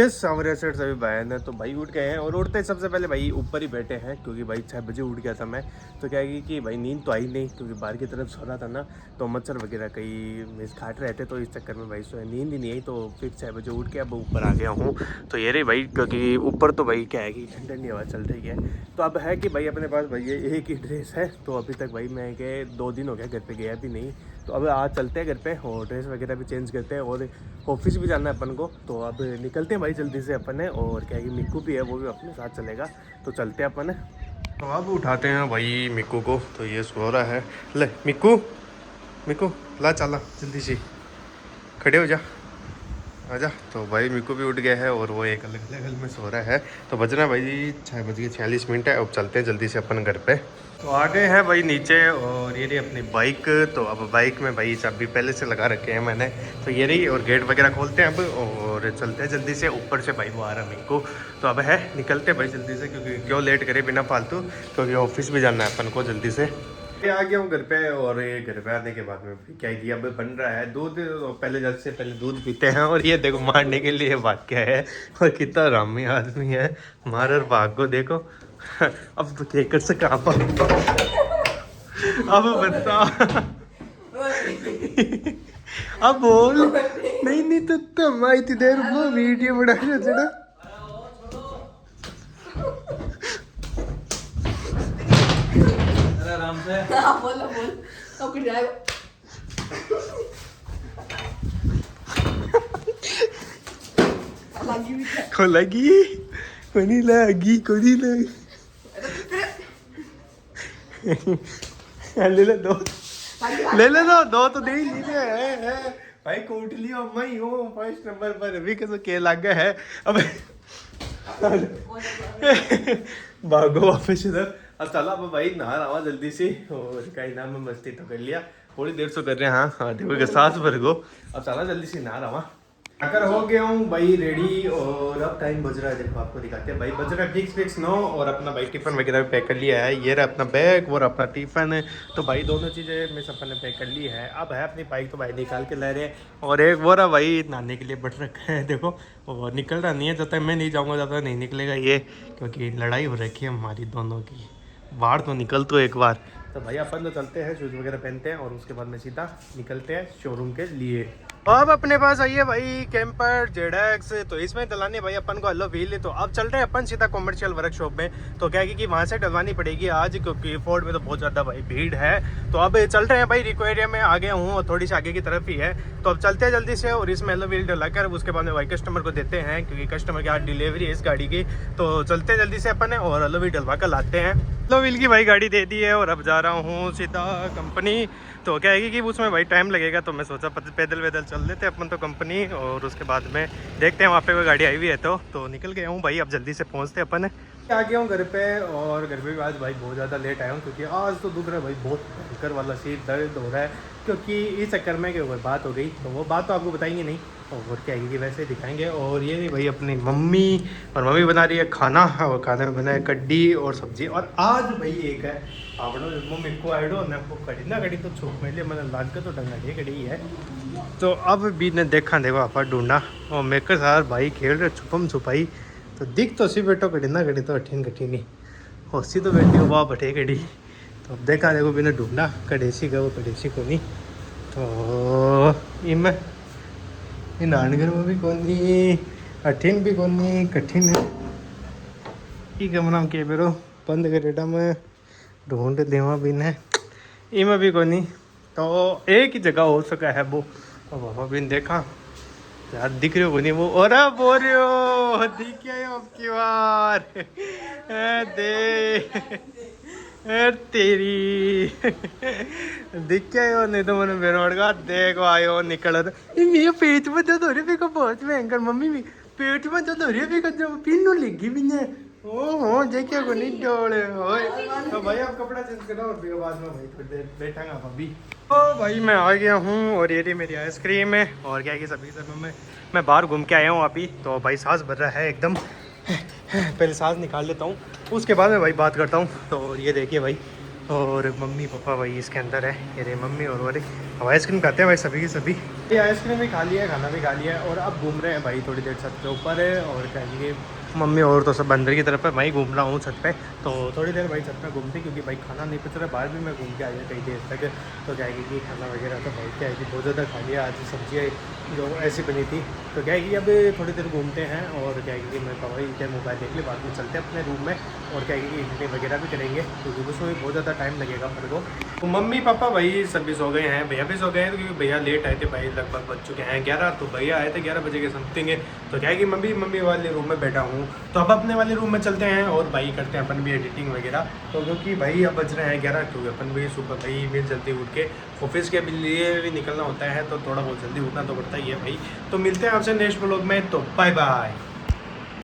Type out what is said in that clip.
हमारे सेठ सभी बहन है तो भाई उठ गए हैं और उठते ही सबसे पहले भाई ऊपर ही बैठे हैं क्योंकि भाई 6 बजे उठ गया था मैं। तो क्या है कि भाई नींद तो आई नहीं क्योंकि बाहर की तरफ सो रहा था ना, तो मच्छर वगैरह कई मिस खाट रहे थे, तो इस चक्कर में भाई सो नींद ही नहीं आई। तो फिर 6 बजे उठ के अब ऊपर आ गया हूँ। तो ये रही भाई, क्योंकि ऊपर तो भाई क्या है कि ठंडी ठंडी हवा चल रही है। तो अब है कि भाई अपने पास भाई ये एक ही ड्रेस है, तो अभी तक भाई मैं के 2 दिन हो गया घर पे गया भी नहीं। तो अब आज चलते हैं घर पे और ड्रेस वगैरह भी चेंज करते हैं और ऑफिस भी जाना है अपन को। तो अब निकलते हैं भाई जल्दी से अपन है, और क्या है कि मिक्कू भी है, वो भी अपने साथ चलेगा। तो चलते हैं अपन। तो अब उठाते हैं भाई मिक्कू को, तो ये सो रहा है। ले मिक्कू, मिक्कू ला चला जल्दी से, खड़े हो जा, आजा। तो भाई मिक्कू भी उठ गया है और वो एक अलग अलग में सो रहा है। तो बज रहा है भाई 6:46 है। अब चलते हैं जल्दी से अपन घर पे। तो आ गए हैं भाई नीचे, और ये रही अपनी बाइक। तो अब बाइक में भाई चाबी पहले से लगा रखे हैं मैंने, तो ये रही, और गेट वगैरह खोलते हैं अब और चलते हैं जल्दी से ऊपर से। भाई वो आ रहा है मिक्कू, तो अब है निकलते हैं भाई जल्दी से, क्योंकि क्यों लेट करे बिना फालतू, क्योंकि ऑफिस भी जाना है अपन को जल्दी से। ये आ गया हूँ घर पे, और ये घर पे आने के बाद में क्या किया, अब बन रहा है दूध। पहले जल्द से पहले दूध पीते हैं, और ये देखो मारने के लिए भाग गया है, और कितना रामी आदमी है, मार और भाग को देखो। अब तो क्या कर सका, अब बता, अब बोल। नहीं नहीं तो तुम इतनी देर वो वीडियो बना रहे थे। आराम से बोलो बोल तो कुछ जाएगा। को लगी को नहीं लगी, को नहीं लगी। ले ले दो, ले ले दो तो दे ही नहीं है भाई। कोट लियो मैं ही हूँ फर्स्ट नंबर पर, अभी कैसे के लग गया है। अब भागो वापस इधर। अब चला अब भाई नहा रहा जल्दी से, और कहीं नाम में मस्ती तो कर लिया, थोड़ी देर से कर रहे हैं। हाँ हाँ देखो सांस भर गो। अब चला जल्दी से नहा रहा। अगर हो गया हूँ भाई रेडी, और अब टाइम बज रहा है, देखो आपको दिखाते हैं भाई, बज रहा है फिक्स 9। और अपना भाई टिफ़िन वगैरह भी पैक कर लिया है, ये रहा अपना बैग और अपना टिफ़िन है। तो भाई दोनों चीज़ें मैं अपन ने पैक कर ली है। अब है अपनी बाइक तो भाई निकाल के ला रहे हैं, और एक वो रहा भाई नहाने के लिए बट रखा है देखो, और निकल रहा नहीं है, जब तक मैं नहीं जाऊँगा जब तक नहीं निकलेगा ये, क्योंकि लड़ाई हो रखी है हमारी दोनों की। बाहर तो निकल तो एक बार। तो भाई अपन तो चलते हैं, शूज़ वगैरह पहनते हैं, और उसके बाद में सीधा निकलते हैं शोरूम के लिए। अब अपने पास आई है भाई कैंपर जेडएक्स, तो इसमें डलाने भाई अपन को अलो व्हील। तो अब चल रहे हैं अपन सीधा कॉमर्शियल वर्कशॉप में। तो क्या है कि वहाँ से डलवानी पड़ेगी आज, क्योंकि फोर्ड में तो बहुत ज़्यादा भाई भीड़ है। तो अब चल रहे हैं भाई, रिको एरिया में आ गया हूँ, और थोड़ी सी आगे की तरफ ही है। तो अब चलते हैं जल्दी से, और इसमें अलो व्हील डलाकर उसके बाद में भाई कस्टमर को देते हैं, क्योंकि कस्टमर के हाथ डिलीवरी है इस गाड़ी की। तो चलते हैं जल्दी से अपन, और अलो व्हील डलवा कर लाते हैं। अलो व्हील की भाई गाड़ी दे दी है, और अब जा रहा हूँ सीधा कंपनी। तो क्या है कि उसमें भाई टाइम लगेगा, तो मैं सोचा पैदल वैदल चल लेते अपन तो कंपनी, और उसके बाद में देखते हैं वहाँ पे कोई गाड़ी आई हुई है। तो निकल गया हूँ भाई, अब जल्दी से पहुँचते अपन। आ गया हूँ घर पे, और घर पे भी आज भाई बहुत ज़्यादा लेट आया हूँ, क्योंकि आज तो दुख रहा है भाई, बहुत भयंकर वाला सिर दर्द हो रहा है, क्योंकि इस चक्कर में कि बात हो गई। तो वो बात तो आपको बताएंगे नहीं, और क्या है कि वैसे दिखाएंगे। और ये भाई अपनी मम्मी, और मम्मी बना रही है खाना, और खाने में बना है कड्डी और सब्जी। और आज भाई एक है आवड़ो मम्मी को आइडो ना को कड़ी ना कड़ी, तो छोक मेले मैंने लाग के तो डंगा ये कड़ी है। तो अब भी ने देखा देखो आप ढूंढा, और मेकर सार भाई खेल रहे छुपम छुपाई। तो दिख तो सी बेटो कड़ी ना कड़ी, तो अठीन कठीन नहीं होसी तो बैठी वाह बटे कड़ी। तो अब देखा देखो बिना ढूंढा कड़ेसी का, वो कड़ेसी को नहीं। तो इनमें इन नानगर में भी कोनी, अठीन भी कोनी, कठिन है ई कमरा के बेरो बंद करेटा में ढूंढ देवा भी ने, इमें भी कोनी। तो एक ही जगह हो सका है वो, और बाबा भी देखा यार दिख रहे हो कोनी वो, और बोल रहे हो दिख गया आपकी बार दे तेरी दिख के आयो, नहीं तो मैंने बेरोड़ का देखो आयो निकल। ये पेट में जो धोरी भी को बहुत भयंकर, मम्मी भी पेट में जो धोरी भी को जो पिन्नू लगी भी ने, ओ देखिए को नहीं डोले ओए। तो भाई आप कपड़ा चेंज करो, और फिर बाद में भाई थोड़ी देर बैठांगा अभी। तो भाई मैं आ गया हूँ, और ये रही मेरी आइसक्रीम है, और क्या है कि सभी समय मैं बाहर घूम के आया हूँ अभी। तो भाई सांस भर रहा है एकदम, पहले सांस निकाल लेता हूँ, उसके बाद मैं भाई बात करता हूँ। तो ये देखिए भाई और मम्मी पापा भाई इसके अंदर है, ये रहे मम्मी और वाले। अब आइसक्रीम खाते हैं भाई सभी की सभी। ये आइसक्रीम भी खा लिया है, खाना भी खा लिया है और अब घूम रहे हैं भाई थोड़ी देर छत के ऊपर है। और कहेंगे मम्मी और तो सब अंदर की तरफ है, मैं घूम रहा हूँ छत पे। तो थोड़ी देर भाई छत पे घूमते क्योंकि भाई खाना नहीं पच रहा, बाहर भी मैं घूम के आया कई देर तक। तो क्या है कि खाना वगैरह तो भाई क्या है कि बहुत ज़्यादा खा लिया, आज सब्जियाँ जो ऐसी बनी थी। तो क्या है कि अब थोड़ी देर घूमते हैं और क्या है कि मैं कहा भाई क्या मोबाइल देख ले, बाद में चलते हैं अपने रूम में और क्या है कि एडिटिंग वगैरह भी करेंगे क्योंकि उसमें भी बहुत ज़्यादा टाइम लगेगा मेरे को। तो मम्मी पापा भाई सभी सो गए हैं, भैया भी सो गए हैं क्योंकि भैया लेट आए थे भाई, लगभग बज चुके हैं 11। तो भैया आए थे 11 बजे के समथिंग। तो क्या है कि मम्मी वाले रूम में बैठा हूँ। तो अब अपने वाले रूम में चलते हैं और भाई करते हैं अपन भी एडिटिंग वगैरह। तो क्योंकि भाई अब बज रहे हैं 11, क्योंकि अपन भी सुबह भाई भी जल्दी उठ के ऑफिस के लिए भी निकलना होता है तो थोड़ा बहुत जल्दी उठना तो पड़ता ही है भाई। तो मिलते हैं आपसे नेक्स्ट ब्लॉग में, तो बाय बाय।